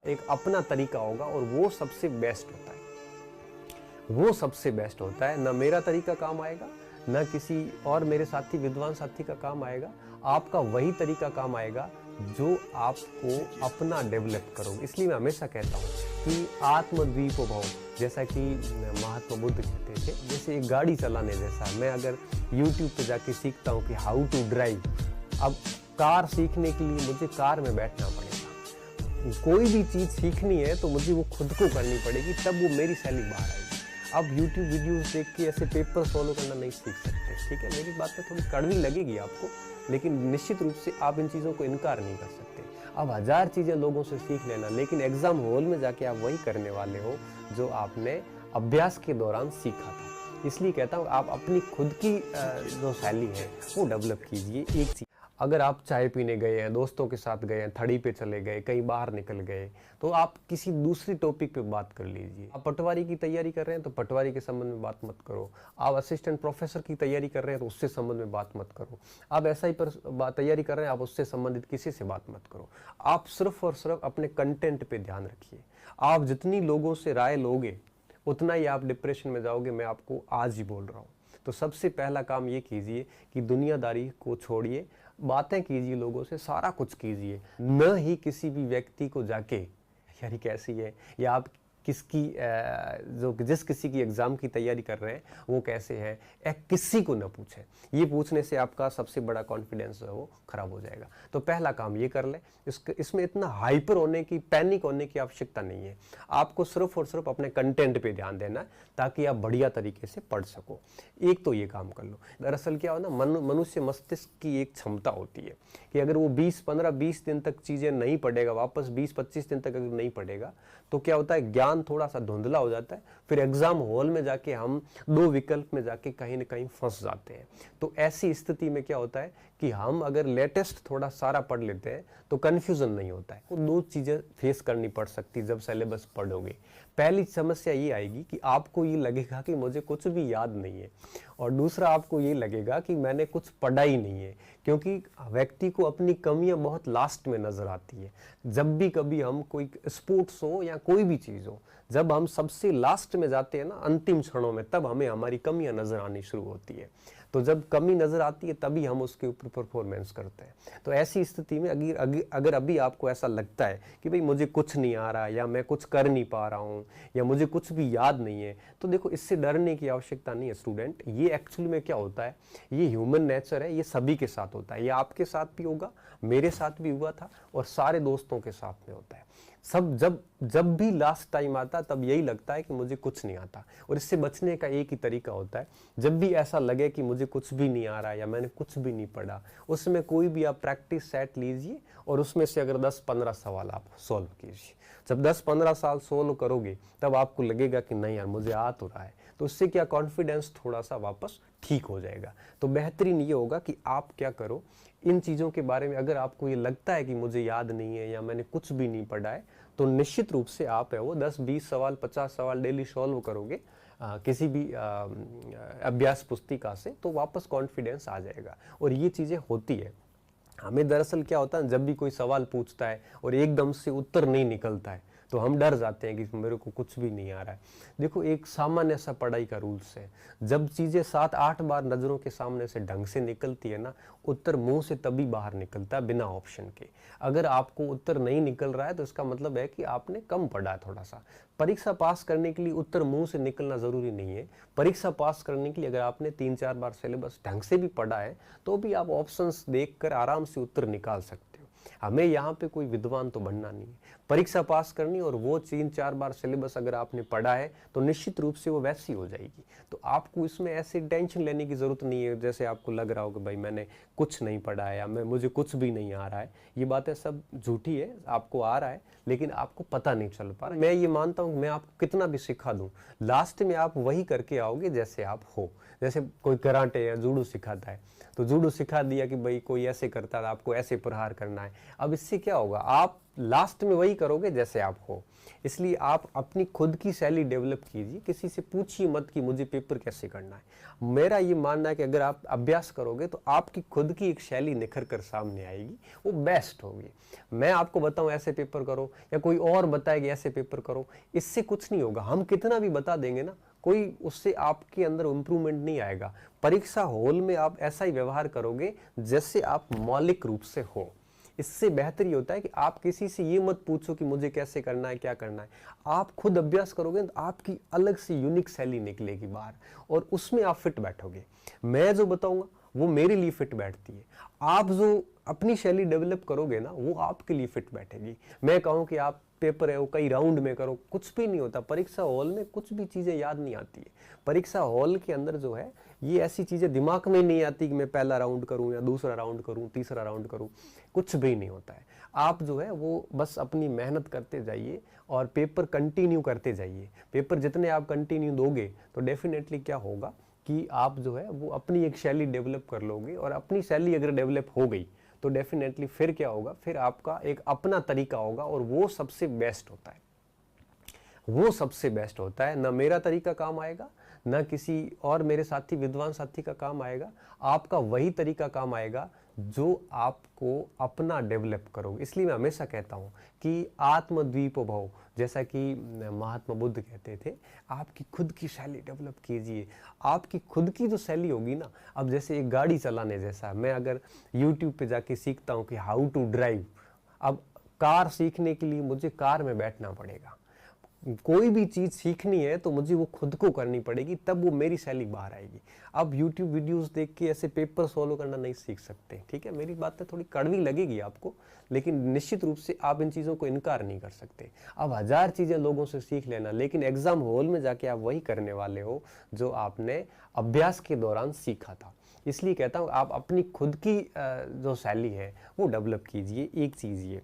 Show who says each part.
Speaker 1: एक अपना तरीका होगा और वो सबसे बेस्ट होता है, वो सबसे बेस्ट होता है। ना मेरा तरीका काम आएगा, ना किसी और मेरे साथी विद्वान साथी का काम आएगा, आपका वही तरीका काम आएगा जो आपको अपना डेवलप करोगे। इसलिए मैं हमेशा कहता हूँ कि आत्मद्वीपो भव, जैसा कि महात्मा बुद्ध कहते थे, जैसे एक गाड़ी चलाने जैसा। मैं अगर YouTube पे जाके सीखता हूँ कि हाउ टू ड्राइव, अब कार सीखने के लिए मुझे कार में बैठना पड़ेगा। कोई भी चीज़ सीखनी है तो मुझे वो खुद को करनी पड़ेगी, तब वो मेरी शैली बाहर आएगी। अब YouTube वीडियोस देख के ऐसे पेपर फॉलो करना नहीं सीख सकते, ठीक है। मेरी बातें थोड़ी कड़वी लगेगी आपको, लेकिन निश्चित रूप से आप इन चीज़ों को इनकार नहीं कर सकते। अब 1000 चीज़ें लोगों से सीख लेना, लेकिन एग्जाम हॉल में जाके आप वही करने वाले हो जो आपने अभ्यास के दौरान सीखा था। इसलिए कहता हूँ आप अपनी खुद की जो शैली है वो डेवलप कीजिए। एक चीज, अगर आप चाय पीने गए हैं, दोस्तों के साथ गए हैं, थड़ी पे चले गए, कहीं बाहर निकल गए, तो आप किसी दूसरी टॉपिक पे बात कर लीजिए। आप पटवारी की तैयारी कर रहे हैं तो पटवारी के संबंध में बात मत करो। आप असिस्टेंट प्रोफेसर की तैयारी कर रहे हैं तो उससे संबंध में बात मत करो। आप SI पर तैयारी कर रहे हैं, आप उससे संबंधित किसी से बात मत करो। आप सिर्फ और सिर्फ अपने कंटेंट पे ध्यान रखिए। आप जितनी लोगों से राय लोगे उतना ही आप डिप्रेशन में जाओगे, मैं आपको आज ही बोल रहा हूँ। तो सबसे पहला काम ये कीजिए कि दुनियादारी को छोड़िए, बातें कीजिए लोगों से, सारा कुछ कीजिए। न ही किसी भी व्यक्ति को जाके यार ये कैसी है, या आप किसकी जो जिस किसी की एग्ज़ाम की तैयारी कर रहे हैं वो कैसे है, किसी को न पूछें। ये पूछने से आपका सबसे बड़ा कॉन्फिडेंस है वो खराब हो जाएगा। तो पहला काम ये कर लें। इसमें इतना हाइपर होने की, पैनिक होने की आवश्यकता नहीं है। आपको सिर्फ और सिर्फ अपने कंटेंट पे ध्यान देना है ताकि आप बढ़िया तरीके से पढ़ सको। एक तो ये काम कर लो। दरअसल क्या हो ना, मनुष्य मस्तिष्क की एक क्षमता होती है कि अगर वो 15-20 दिन तक चीज़ें नहीं पढ़ेगा, वापस 20-25 दिन तक अगर नहीं पढ़ेगा, तो क्या होता है, ज्ञान थोड़ा सा धुंधला हो जाता है। फिर एग्जाम हॉल में जाके हम 2 विकल्प में जाके कहीं ना कहीं फंस जाते हैं। तो ऐसी स्थिति में क्या होता है कि हम अगर लेटेस्ट थोड़ा सारा पढ़ लेते हैं तो कंफ्यूजन नहीं होता है। वो 2 चीजें फेस करनी पड़ सकती जब सिलेबस पढ़ोगे। पहली समस्या ये आएगी कि आपको ये लगेगा कि मुझे कुछ भी याद नहीं है, और दूसरा आपको ये लगेगा कि मैंने कुछ पढ़ा ही नहीं है, क्योंकि व्यक्ति को अपनी कमियां बहुत लास्ट में नजर आती है। जब भी कभी हम कोई स्पोर्ट्स हो या कोई भी चीज हो, जब हम सबसे लास्ट में जाते हैं ना, अंतिम क्षणों में, तब हमें हमारी कमियां नजर आनी शुरू होती है। तो जब कमी नजर आती है तभी हम उसके ऊपर परफॉर्मेंस करते हैं। तो ऐसी स्थिति में अगर अभी आपको ऐसा लगता है कि भाई मुझे कुछ नहीं आ रहा, या मैं कुछ कर नहीं पा रहा हूँ, या मुझे कुछ भी याद नहीं है, तो देखो इससे डरने की आवश्यकता नहीं है स्टूडेंट। ये एक्चुअली में क्या होता है, ये ह्यूमन नेचर है, ये सभी के साथ होता है। ये आपके साथ भी होगा, मेरे साथ भी हुआ था, और सारे दोस्तों के साथ में होता है। सब जब भी लास्ट टाइम आता तब यही लगता है कि मुझे कुछ नहीं आता। और इससे बचने का एक ही तरीका होता है, जब भी ऐसा लगे कि मुझे कुछ भी नहीं आ रहा या मैंने कुछ भी नहीं पढ़ा, उसमें कोई भी आप प्रैक्टिस सेट लीजिए और उसमें से अगर 10-15 सवाल आप सॉल्व कीजिए। जब 10-15 साल सॉल्व करोगे तब आपको लगेगा कि नहीं यार मुझे आ तो रहा है, तो उससे क्या कॉन्फिडेंस थोड़ा सा वापस ठीक हो जाएगा। तो बेहतरीन ये होगा कि आप क्या करो, इन चीज़ों के बारे में अगर आपको ये लगता है कि मुझे याद नहीं है या मैंने कुछ भी नहीं पढ़ा है, तो निश्चित रूप से आप है वो 10-20 सवाल 50 सवाल डेली सॉल्व करोगे किसी भी अभ्यास पुस्तिका से, तो वापस कॉन्फिडेंस आ जाएगा। और ये चीज़ें होती है। हमें दरअसल क्या होता है, जब भी कोई सवाल पूछता है और एकदम से उत्तर नहीं निकलता है तो हम डर जाते हैं कि मेरे को कुछ भी नहीं आ रहा है। देखो एक सामान्य सा पढ़ाई का रूल्स है, जब चीज़ें 7-8 बार नज़रों के सामने से ढंग से निकलती है ना, उत्तर मुंह से तभी बाहर निकलता है बिना ऑप्शन के। अगर आपको उत्तर नहीं निकल रहा है तो इसका मतलब है कि आपने कम पढ़ा है थोड़ा सा। परीक्षा पास करने के लिए उत्तर मुंह से निकलना ज़रूरी नहीं है। परीक्षा पास करने के लिए अगर आपने 3-4 बार सिलेबस ढंग से भी पढ़ा है तो भी आप ऑप्शंस देखकर आराम से उत्तर निकाल सकते हो। हमें यहाँ पे कोई विद्वान तो बनना नहीं है, परीक्षा पास करनी, और वो 3-4 बार सिलेबस अगर आपने पढ़ा है तो निश्चित रूप से वो वैसी हो जाएगी। तो आपको इसमें ऐसे टेंशन लेने की जरूरत नहीं है जैसे आपको लग रहा हो कि भाई मैंने कुछ नहीं पढ़ा है या मुझे कुछ भी नहीं आ रहा है। ये बातें सब झूठी है, आपको आ रहा है लेकिन आपको पता नहीं चल पा रहा। मैं ये मानता हूँ मैं आपको कितना भी सिखा दूँ, लास्ट में आप वही करके आओगे जैसे आप हो। जैसे कोई कराटे या जूडो सिखाता है, तो जूडो सिखा दिया कि भाई कोई ऐसे करता है आपको ऐसे प्रहार करना है, अब इससे क्या होगा, आप लास्ट में वही करोगे जैसे आप हो। इसलिए आप अपनी खुद की शैली डेवलप कीजिए, किसी से पूछिए मत कि मुझे पेपर कैसे करना है। मेरा ये मानना है कि अगर आप अभ्यास करोगे तो आपकी खुद की एक शैली निखर कर सामने आएगी, वो बेस्ट होगी। मैं आपको बताऊं ऐसे पेपर करो या कोई और बताए कि ऐसे पेपर करो, इससे कुछ नहीं होगा। हम कितना भी बता देंगे ना, कोई उससे आपके अंदर इंप्रूवमेंट नहीं आएगा। परीक्षा हॉल में आप ऐसा ही व्यवहार करोगे जैसे आप मौलिक रूप से हो। इससे बेहतर ये होता है कि आप किसी से ये मत पूछो कि मुझे कैसे करना है, क्या करना है। आप खुद अभ्यास करोगे तो आपकी अलग से यूनिक शैली निकलेगी बाहर, और उसमें आप फिट बैठोगे। मैं जो बताऊंगा वो मेरे लिए फिट बैठती है। आप जो अपनी शैली डेवलप करोगे ना, वो आपके लिए फिट बैठेगी। मैं कहूँ कि आप पेपर है वो कई राउंड में करो, कुछ भी नहीं होता। परीक्षा हॉल में कुछ भी चीजें याद नहीं आती है। परीक्षा हॉल के अंदर जो है ये ऐसी चीजें दिमाग में नहीं आती कि मैं पहला राउंड करूं या दूसरा राउंड करूं, तीसरा राउंड करूं, कुछ भी नहीं होता है। आप जो है वो बस अपनी मेहनत करते जाइए और पेपर कंटिन्यू करते जाइए। पेपर जितने आप कंटिन्यू दोगे तो डेफिनेटली क्या होगा कि आप जो है वो अपनी एक शैली डेवलप कर लोगे, और अपनी शैली अगर डेवलप हो गई तो डेफिनेटली फिर क्या होगा, फिर आपका एक अपना तरीका होगा, और वो सबसे बेस्ट होता है। वो सबसे बेस्ट होता है। ना मेरा तरीका काम आएगा, ना किसी और मेरे साथी विद्वान साथी का काम आएगा। आपका वही तरीका काम आएगा जो आपको अपना डेवलप करोगे। इसलिए मैं हमेशा कहता हूँ कि आत्मद्वीप भव, जैसा कि महात्मा बुद्ध कहते थे, आपकी खुद की शैली डेवलप कीजिए। आपकी खुद की जो शैली होगी ना, अब जैसे एक गाड़ी चलाने जैसा, मैं अगर यूट्यूब पे जाके सीखता हूँ कि हाउ टू ड्राइव, अब कार सीखने के लिए मुझे कार में बैठना पड़ेगा। कोई भी चीज सीखनी है तो मुझे वो खुद को करनी पड़ेगी, तब वो मेरी शैली बाहर आएगी। अब YouTube वीडियोस देख के ऐसे पेपर सॉल्व करना नहीं सीख सकते, ठीक है। मेरी बातें थोड़ी कड़वी लगेगी आपको, लेकिन निश्चित रूप से आप इन चीजों को इनकार नहीं कर सकते। अब 1000 चीजें लोगों से सीख लेना, लेकिन एग्जाम हॉल में जाके आप वही करने वाले हो जो आपने अभ्यास के दौरान सीखा था। इसलिए कहता हूँ आप अपनी खुद की जो शैली है वो डेवलप कीजिए। एक चीज ये,